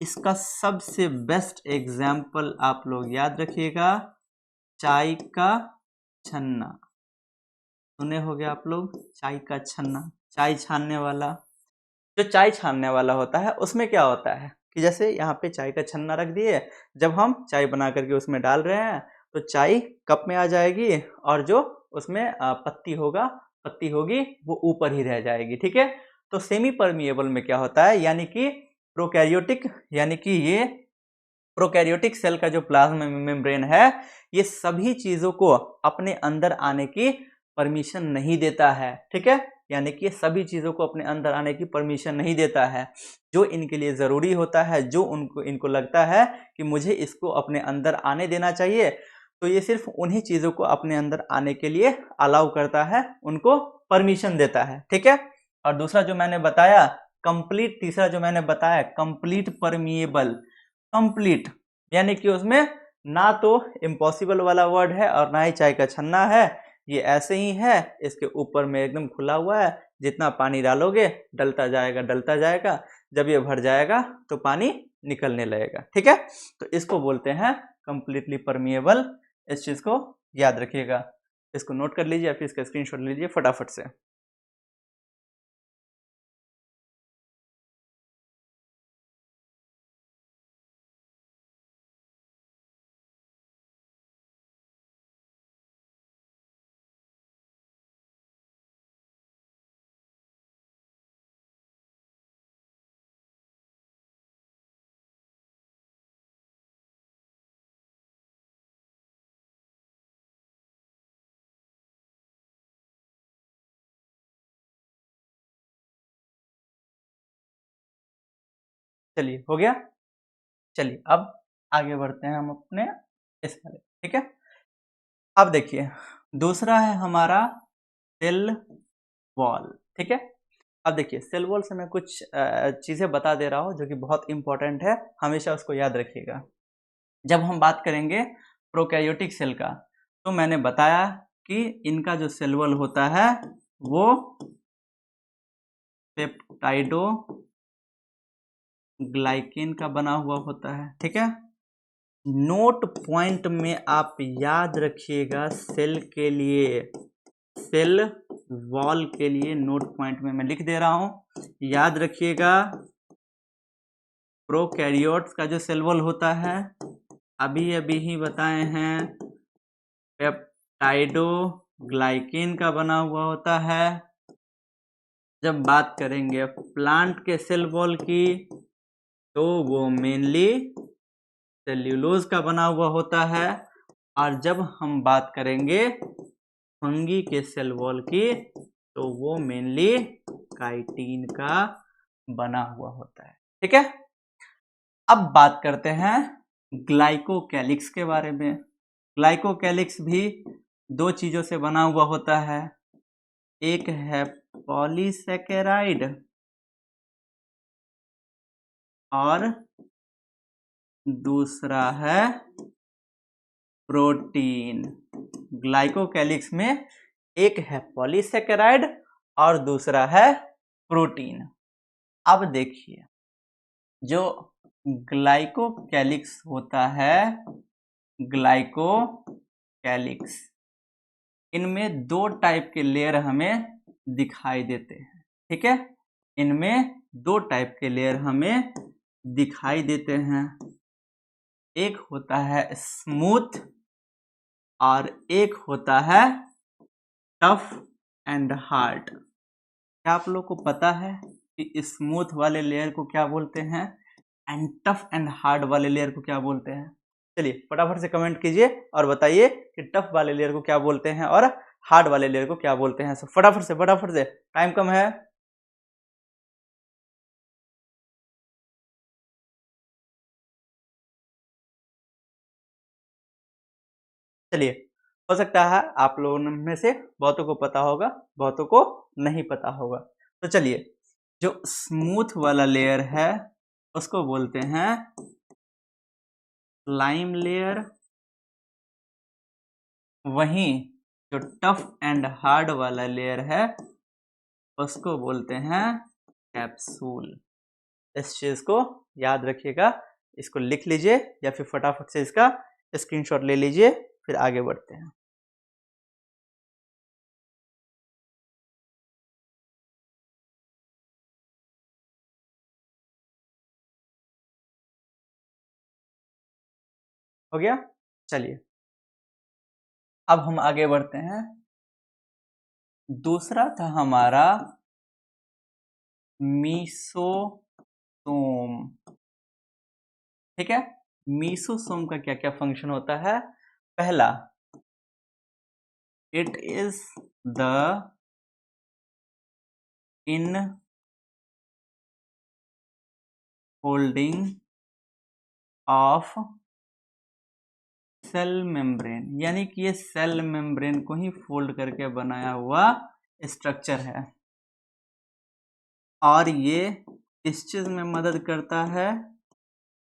इसका सबसे बेस्ट एग्जाम्पल आप लोग याद रखिएगा, चाय का छन्ना। सुने होंगे आप लोग चाय का छन्ना, चाय छानने वाला। जो चाय छानने वाला होता है उसमें क्या होता है कि जैसे यहाँ पे चाय का छन्ना रख दिए, जब हम चाय बना करके उसमें डाल रहे हैं तो चाय कप में आ जाएगी, और जो उसमें पत्ती होगी वो ऊपर ही रह जाएगी, ठीक है। तो सेमी परमिएबल में क्या होता है, यानी कि ये प्रोकैरियोटिक सेल का जो प्लाज्मा मेम्ब्रेन है ये सभी चीजों को अपने अंदर आने की परमिशन नहीं देता है, ठीक है। यानी कि सभी चीजों को अपने अंदर आने की परमिशन नहीं देता है। जो इनके लिए जरूरी होता है, जो इनको लगता है कि मुझे इसको अपने अंदर आने देना चाहिए, तो ये सिर्फ उन्हीं चीजों को अपने अंदर आने के लिए अलाउ करता है, उनको परमिशन देता है, ठीक है। और दूसरा जो मैंने बताया तीसरा जो मैंने बताया कंप्लीट परमिएबल, कंप्लीट यानी कि उसमें ना तो इम्पॉसिबल वाला वर्ड है और ना ही चाय का छन्ना है, ये ऐसे ही है, इसके ऊपर में एकदम खुला हुआ है, जितना पानी डालोगे डलता जाएगा, जब ये भर जाएगा तो पानी निकलने लगेगा, ठीक है। तो इसको बोलते हैं कंप्लीटली परमिएबल। इस चीज को याद रखिएगा, इसको नोट कर लीजिए या फिर इसका स्क्रीनशॉट लीजिए फटाफट से। चलिए हो गया। चलिए अब आगे बढ़ते हैं हम अपने इस वाले, ठीक है। अब देखिए दूसरा है हमारा सेल वॉल, ठीक है। अब देखिए सेल वॉल से मैं कुछ चीजें बता दे रहा हूँ जो कि बहुत इंपॉर्टेंट है, हमेशा उसको याद रखिएगा। जब हम बात करेंगे प्रोकैरियोटिक सेल का, तो मैंने बताया कि इनका जो सेल वॉल होता है वो पेप्टाइडो ग्लाइकेन का बना हुआ होता है, ठीक है। नोट पॉइंट में आप याद रखिएगा सेल के लिए, सेल वॉल के लिए नोट पॉइंट में मैं लिख दे रहा हूं, याद रखिएगा। प्रोकैरियोट्स का जो सेल वॉल होता है अभी अभी ही बताए हैं पेप्टाइडो ग्लाइकेन का बना हुआ होता है। जब बात करेंगे प्लांट के सेल वॉल की तो वो मेनली सेल्यूलोज का बना हुआ होता है, और जब हम बात करेंगे फंगी के सेल वॉल की तो वो मेनली काइटिन का बना हुआ होता है, ठीक है। अब बात करते हैं ग्लाइकोकैलिक्स के बारे में। ग्लाइकोकैलिक्स भी दो चीजों से बना हुआ होता है, एक है पॉलीसैकेराइड और दूसरा है प्रोटीन। ग्लाइकोकैलिक्स में एक है पॉलीसैकेराइड और दूसरा है प्रोटीन। अब देखिए जो ग्लाइकोकैलिक्स होता है, ग्लाइकोकैलिक्स, इनमें दो टाइप के लेयर हमें दिखाई देते हैं, ठीक है। इनमें दो टाइप के लेयर हमें दिखाई देते हैं, एक होता है स्मूथ और एक होता है टफ एंड हार्ड। क्या आप लोग को पता है कि स्मूथ वाले लेयर को क्या बोलते हैं एंड टफ एंड हार्ड वाले लेयर को क्या बोलते हैं? चलिए फटाफट से कमेंट कीजिए और बताइए कि टफ वाले लेयर को क्या बोलते हैं और हार्ड वाले लेयर को क्या बोलते हैं। सो फटाफट से टाइम कम है। चलिए हो सकता है आप लोगों में से बहुतों को पता होगा, बहुतों को नहीं पता होगा। तो चलिए जो स्मूथ वाला लेयर है उसको बोलते हैं स्लाइम लेयर, वहीं जो टफ एंड हार्ड वाला लेयर है उसको बोलते हैं कैप्सूल। इस चीज को याद रखिएगा, इसको लिख लीजिए या फिर फटाफट से इसका स्क्रीनशॉट ले लीजिए, फिर आगे बढ़ते हैं। हो गया। चलिए अब हम आगे बढ़ते हैं। दूसरा था हमारा मीसोसोम, ठीक है। मीसोसोम का क्या क्या फंक्शन होता है? पहला, it is the infolding of cell membrane, यानी कि ये सेल मेम्ब्रेन को ही फोल्ड करके बनाया हुआ स्ट्रक्चर है, और ये इस चीज में मदद करता है,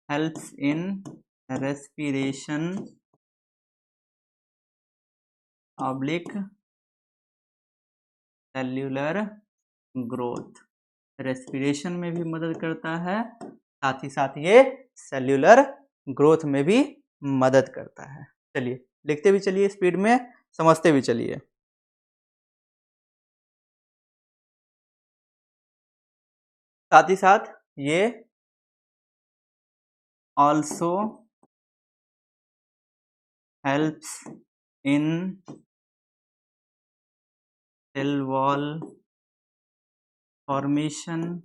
helps in respiration oblique cellular growth. Respiration में भी मदद करता है, साथ ही साथ ये सेल्यूलर ग्रोथ में भी मदद करता है। चलिए लिखते भी चलिए स्पीड में, समझते भी चलिए। साथ ही साथ ये also helps in cell wall formation,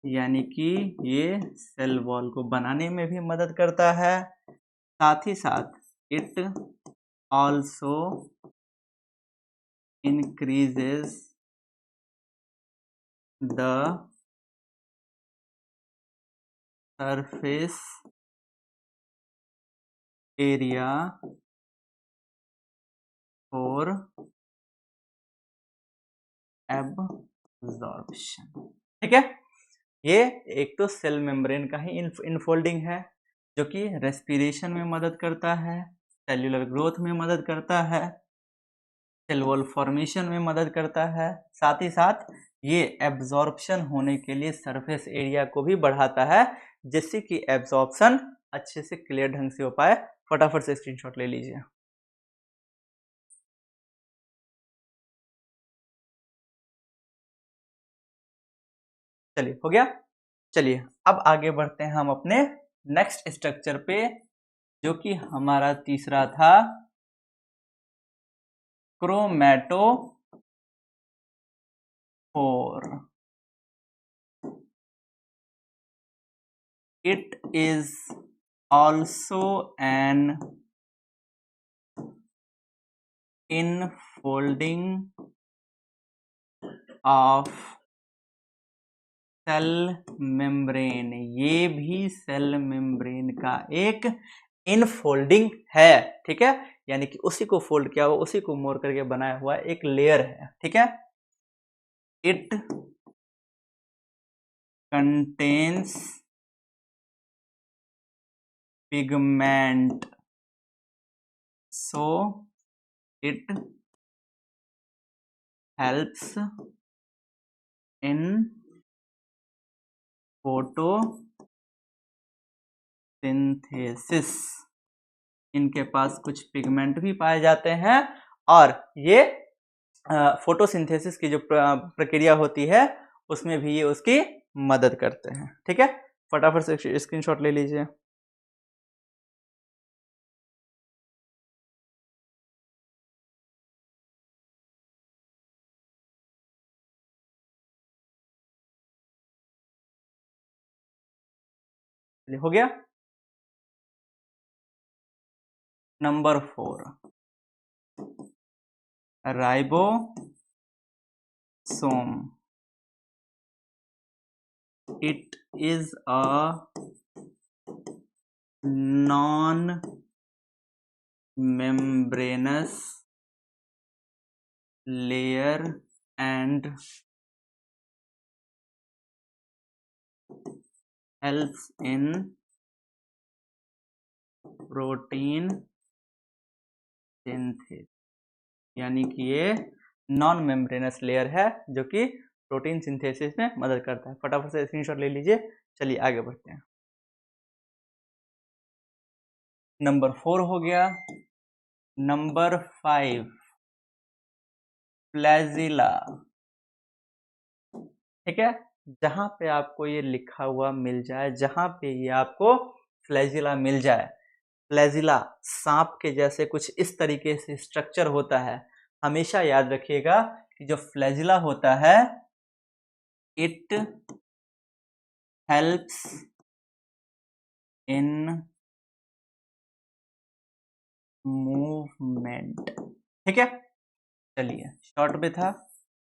यानी कि ये सेल वॉल को बनाने में भी मदद करता है। साथ ही साथ it also increases the surface area for absorption. ठीक है, ये एक तो सेल मेम्ब्रेन का ही इनफोल्डिंग है जो कि रेस्पिरेशन में मदद करता है, सेल्यूलर ग्रोथ में मदद करता है, सेल वॉल फॉर्मेशन में मदद करता है, साथ ही साथ ये एब्जॉर्प्शन होने के लिए सरफेस एरिया को भी बढ़ाता है जिससे कि एब्जॉर्प्शन अच्छे से क्लियर ढंग से हो पाए। फटाफट से स्क्रीनशॉट ले लीजिए। चलिए, हो गया। चलिए अब आगे बढ़ते हैं हम अपने नेक्स्ट स्ट्रक्चर पे जो कि हमारा तीसरा था chromatophore. It is also an infolding of cell membrane. ये भी सेल मेम्ब्रेन का एक इनफोल्डिंग है। ठीक है, यानी कि उसी को फोल्ड किया हुआ, उसी को मोड़ करके बनाया हुआ एक लेयर है। ठीक है, it contains pigment so it helps in photosynthesis। इनके पास कुछ पिगमेंट भी पाए जाते हैं और ये फोटोसिंथेसिस की जो प्रक्रिया होती है उसमें भी ये उसकी मदद करते हैं। ठीक है, फटाफट से स्क्रीनशॉट ले लीजिए। हो गया। Number 4 ribosome. It is a non-membranous layer and helps in protein synthesis। यानी कि ये नॉन मेम्ब्रेनस लेयर है जो कि प्रोटीन सिंथेसिस में मदद करता है। फटाफट से स्क्रीनशॉट ले लीजिए। चलिए आगे बढ़ते हैं। नंबर 4 हो गया। Number 5 flagella. ठीक है, जहां पे आपको ये लिखा हुआ मिल जाए, जहां पे ये आपको फ्लैजिला मिल जाए, फ्लैजिला सांप के जैसे कुछ इस तरीके से स्ट्रक्चर होता है। हमेशा याद रखिएगा कि जो फ्लैजिला होता है इट हेल्प्स इन मूवमेंट। ठीक है, चलिए शॉर्ट में था।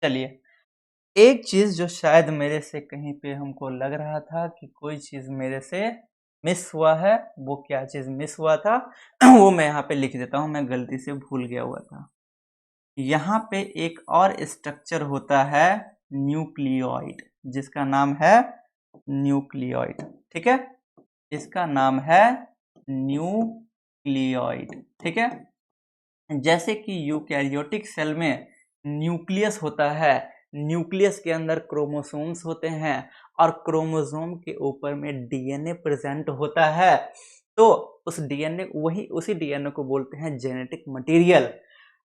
चलिए एक चीज जो शायद मेरे से कहीं पे हमको लग रहा था कि कोई चीज मेरे से मिस हुआ है, वो क्या चीज मिस हुआ था वो मैं यहाँ पे लिख देता हूँ, मैं गलती से भूल गया हुआ था। यहाँ पे एक और स्ट्रक्चर होता है न्यूक्लियोइड, जिसका नाम है न्यूक्लियोइड। ठीक है, इसका नाम है न्यूक्लियोइड। ठीक है, जैसे कि यूकैरियोटिक सेल में न्यूक्लियस होता है, न्यूक्लियस के अंदर क्रोमोसोम्स होते हैं और क्रोमोसोम के ऊपर में डीएनए प्रेजेंट होता है। तो उस डीएनए, वही उसी डीएनए को बोलते हैं जेनेटिक मटेरियल।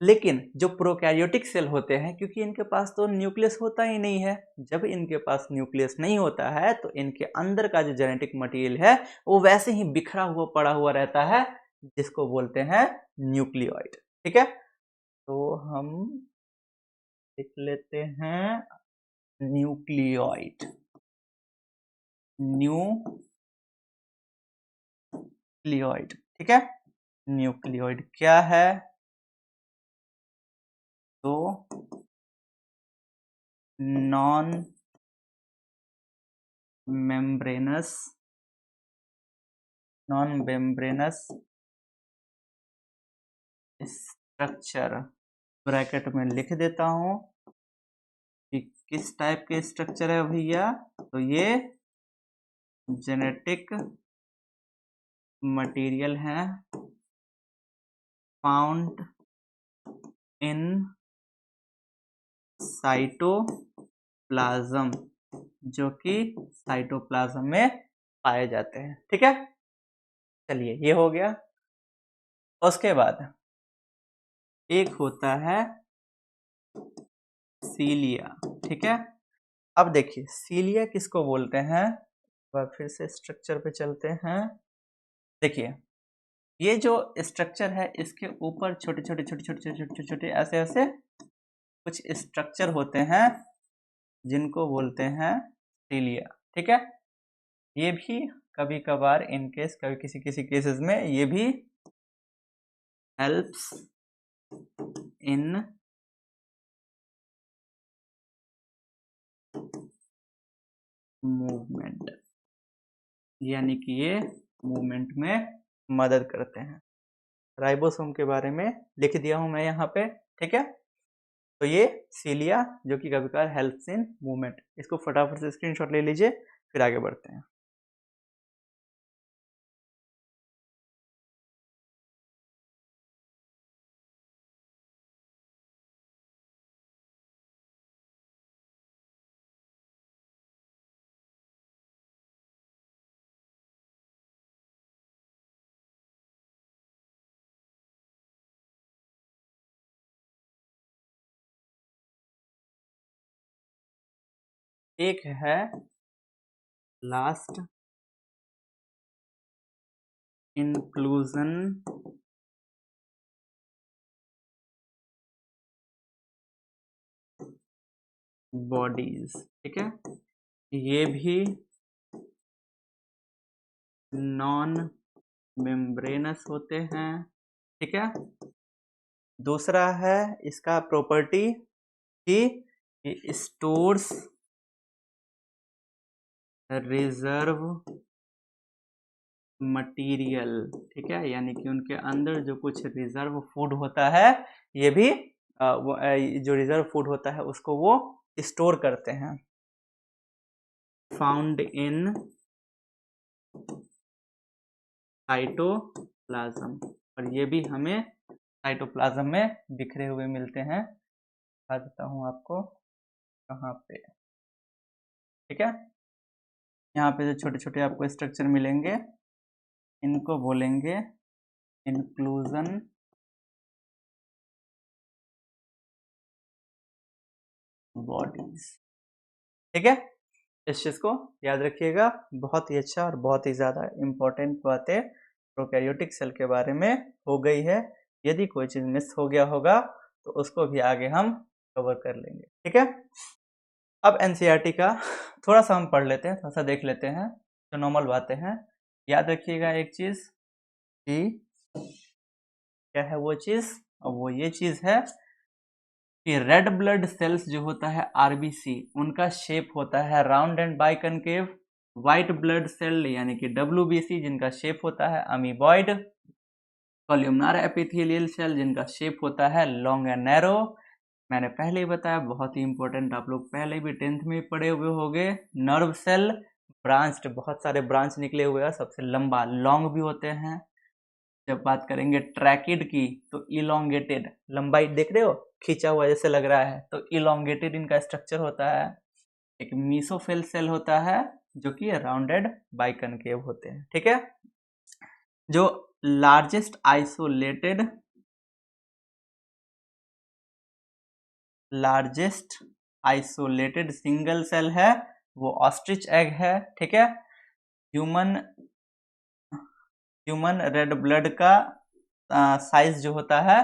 लेकिन जो प्रोकैरियोटिक सेल होते हैं, क्योंकि इनके पास तो न्यूक्लियस होता ही नहीं है, जब इनके पास न्यूक्लियस नहीं होता है तो इनके अंदर का जो जेनेटिक मटेरियल है वो वैसे ही बिखरा हुआ पड़ा हुआ रहता है, जिसको बोलते हैं न्यूक्लियोइड। ठीक है, तो हम लिख लेते हैं न्यूक्लियोइड। न्यूक्लियोइड, ठीक है, न्यूक्लियोइड क्या है? तो non membranes non membranous structure, bracket में लिख देता हूं कि किस टाइप के स्ट्रक्चर है भैया, तो ये जेनेटिक मटेरियल है फाउंड इन साइटोप्लाज्म, जो कि साइटोप्लाज्म में पाए जाते हैं। ठीक है, चलिए ये हो गया। उसके बाद एक होता है सीलिया। ठीक है, अब देखिए सीलिया किसको बोलते हैं, फिर से स्ट्रक्चर पे चलते हैं। देखिए ये जो स्ट्रक्चर है इसके ऊपर छोटे छोटे छोटे छोटे छोटे छोटे छोटे ऐसे ऐसे कुछ स्ट्रक्चर होते हैं जिनको बोलते हैं सीलिया। ठीक है, ये भी कभी कभार इन केस, कभी किसी किसी केसेस में ये भी हेल्प्स इन मूवमेंट, यानी कि ये मूवमेंट में मदद करते हैं। राइबोसोम के बारे में लिख दिया हूं मैं यहाँ पे। ठीक है, तो ये सीलिया जो कि कभी कभार हेल्प्स इन मूवमेंट, इसको फटाफट से स्क्रीनशॉट ले लीजिए, फिर आगे बढ़ते हैं। एक है लास्ट इंक्लूजन बॉडीज। ठीक है, ये भी नॉन मेम्ब्रेनस होते हैं। ठीक है, दूसरा है इसका प्रॉपर्टी कि स्टोर्स रिजर्व मटेरियल। ठीक है, यानी कि उनके अंदर जो कुछ रिजर्व फूड होता है, ये भी जो रिजर्व फूड होता है उसको वो स्टोर करते हैं। फाउंड इन साइटोप्लाज्म, और ये भी हमें साइटोप्लाज्म में बिखरे हुए मिलते हैं। बता देता हूँ आपको कहाँ पे। ठीक है, यहाँ पे जो छोटे छोटे आपको स्ट्रक्चर मिलेंगे इनको बोलेंगे इंक्लूजन बॉडीज। ठीक है, इस चीज को याद रखिएगा, बहुत ही अच्छा और बहुत ही ज्यादा इंपॉर्टेंट बातें प्रोकैरियोटिक सेल के बारे में हो गई है। यदि कोई चीज मिस हो गया होगा तो उसको भी आगे हम कवर कर लेंगे। ठीक है, अब एनसीईआरटी का थोड़ा सा हम पढ़ लेते हैं, थोड़ा सा देख लेते हैं, जो नॉर्मल बातें हैं। याद रखिएगा एक चीज कि क्या है वो चीज, और वो ये चीज है कि रेड ब्लड सेल्स जो होता है आरबीसी, उनका शेप होता है round and biconcave. White blood cell यानी कि डब्ल्यूबीसी जिनका शेप होता है अमीबॉइड। कॉलमनार एपिथेलियल सेल जिनका शेप होता है लॉन्ग एंड नैरो। मैंने पहले ही बताया, बहुत ही इंपॉर्टेंट, आप लोग पहले भी 10th में पढ़े हुए होंगे। नर्व सेल ब्रांच्ड, बहुत सारे ब्रांच निकले हुए हैं, सबसे लंबा लॉन्ग भी होते हैं। जब बात करेंगे ट्रैकिड की तो इलोंगेटेड, लंबाई देख रहे हो, खींचा हुआ जैसे लग रहा है, तो इलोंगेटेड इनका स्ट्रक्चर होता है। एक मीसोफिल सेल होता है जो कि राउंडेड बाइकनकेव होते हैं। ठीक है, जो लार्जेस्ट आइसोलेटेड सिंगल सेल है वो ऑस्ट्रिच एग है। ठीक है, ह्यूमन रेड ब्लड का साइज जो होता है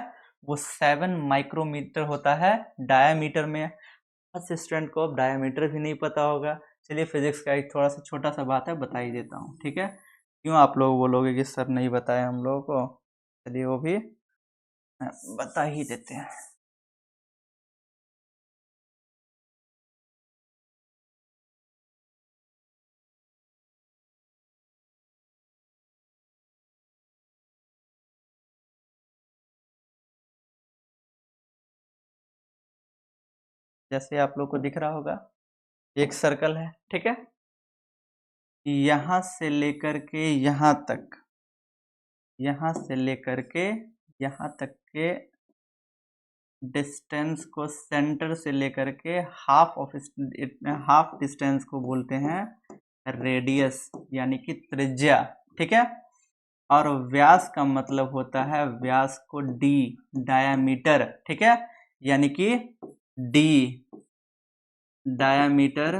वो 7 माइक्रोमीटर होता है डायामीटर में। बहुत स्टूडेंट को अब डायामीटर भी नहीं पता होगा। चलिए फिजिक्स का एक थोड़ा सा छोटा सा बात है, बता ही देता हूँ। ठीक है, क्यों आप लोग बोलोगे कि सर नहीं बताया हम लोगों को, चलिए वो भी बता ही देते हैं। जैसे आप लोग को दिख रहा होगा, एक सर्कल है, ठीक है। यहाँ से लेकर के यहाँ तक, यहाँ से लेकर के यहाँ तक के डिस्टेंस को, सेंटर से लेकर के हाफ डिस्टेंस को बोलते हैं रेडियस, यानी कि त्रिज्या, ठीक है। और व्यास का मतलब होता है, व्यास को डी, डायामीटर, ठीक है, यानी कि डी डायामीटर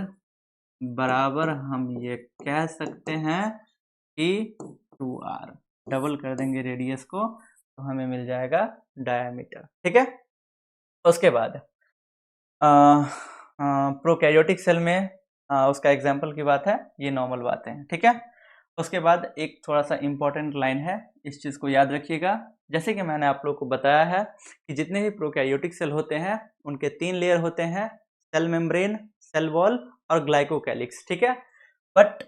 बराबर हम ये कह सकते हैं कि 2r, डबल कर देंगे रेडियस को तो हमें मिल जाएगा डायामीटर, ठीक है। उसके बाद प्रोकैरियोटिक सेल में उसका एग्जाम्पल की बात है, ये नॉर्मल बातें हैं, ठीक है। उसके बाद एक थोड़ा सा इम्पोर्टेंट लाइन है, इस चीज़ को याद रखिएगा। जैसे कि मैंने आप लोग को बताया है कि जितने भी प्रोकैरियोटिक सेल होते हैं उनके 3 लेयर होते हैं, सेल मेम्ब्रेन, सेल वॉल और ग्लाइकोकैलिक्स, ठीक है। बट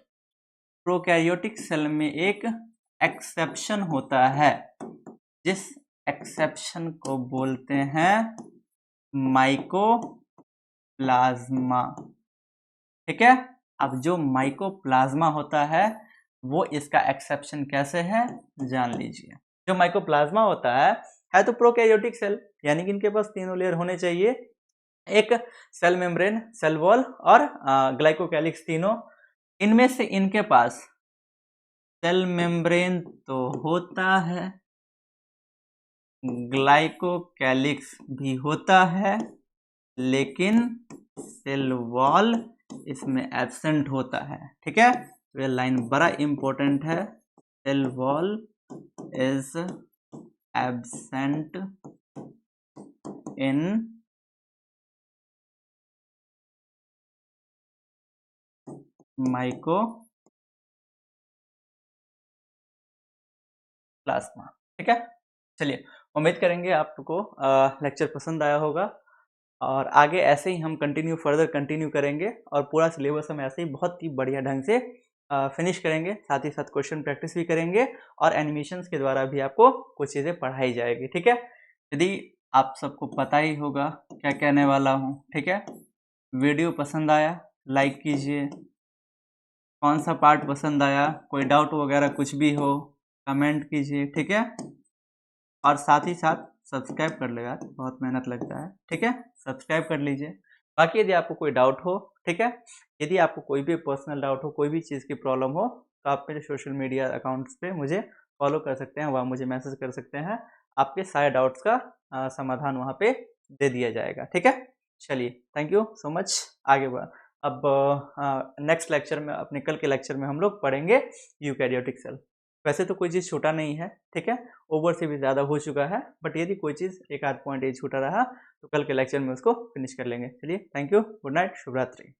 प्रोकैरियोटिक सेल में एक एक्सेप्शन होता है, जिस एक्सेप्शन को बोलते हैं माइकोप्लाज्मा, ठीक है। अब जो माइकोप्लाज्मा होता है वो इसका एक्सेप्शन कैसे है जान लीजिए। जो माइकोप्लाज्मा होता है तो प्रोकैरियोटिक सेल, यानी कि इनके पास तीनों लेयर होने चाहिए, एक सेल मेम्ब्रेन, सेल वॉल और ग्लाइकोकैलिक्स, तीनों। इनमें से इनके पास सेल मेम्ब्रेन तो होता है, ग्लाइकोकैलिक्स भी होता है, लेकिन सेल वॉल इसमें एब्सेंट होता है, ठीक है। ये लाइन बड़ा इंपॉर्टेंट है, cell wall is absent in mycoplasma, ठीक है। चलिए, उम्मीद करेंगे आपको लेक्चर पसंद आया होगा और आगे ऐसे ही हम फर्दर कंटिन्यू करेंगे और पूरा सिलेबस हम ऐसे ही बहुत ही बढ़िया ढंग से फिनिश करेंगे, साथ ही साथ क्वेश्चन प्रैक्टिस भी करेंगे और एनिमेशंस के द्वारा भी आपको कुछ चीज़ें पढ़ाई जाएगी, ठीक है। यदि आप सबको पता ही होगा क्या कहने वाला हूँ, ठीक है। वीडियो पसंद आया लाइक कीजिए, कौन सा पार्ट पसंद आया, कोई डाउट वगैरह कुछ भी हो कमेंट कीजिए, ठीक है। और साथ ही साथ सब्सक्राइब कर लो यार, बहुत मेहनत लगता है, ठीक है, सब्सक्राइब कर लीजिए। बाकी यदि आपको कोई डाउट हो, ठीक है, यदि आपको कोई भी पर्सनल डाउट हो, कोई भी चीज़ की प्रॉब्लम हो, तो आप मेरे सोशल मीडिया अकाउंट्स पे मुझे फॉलो कर सकते हैं, वहाँ मुझे मैसेज कर सकते हैं, आपके सारे डाउट्स का समाधान वहाँ पे दे दिया जाएगा, ठीक है। चलिए, थैंक यू सो मच। आगे बढ़, अब नेक्स्ट लेक्चर में, अपने कल के लेक्चर में हम लोग पढ़ेंगे यूकैरियोटिक सेल। वैसे तो कोई चीज़ छूटा नहीं है, ठीक है, ओवर से भी ज़्यादा हो चुका है, बट यदि कोई चीज़ एक आध पॉइंट ये छूटा रहा तो कल के लेक्चर में उसको फिनिश कर लेंगे। चलिए, थैंक यू, गुड नाइट, शुभ रात्रि।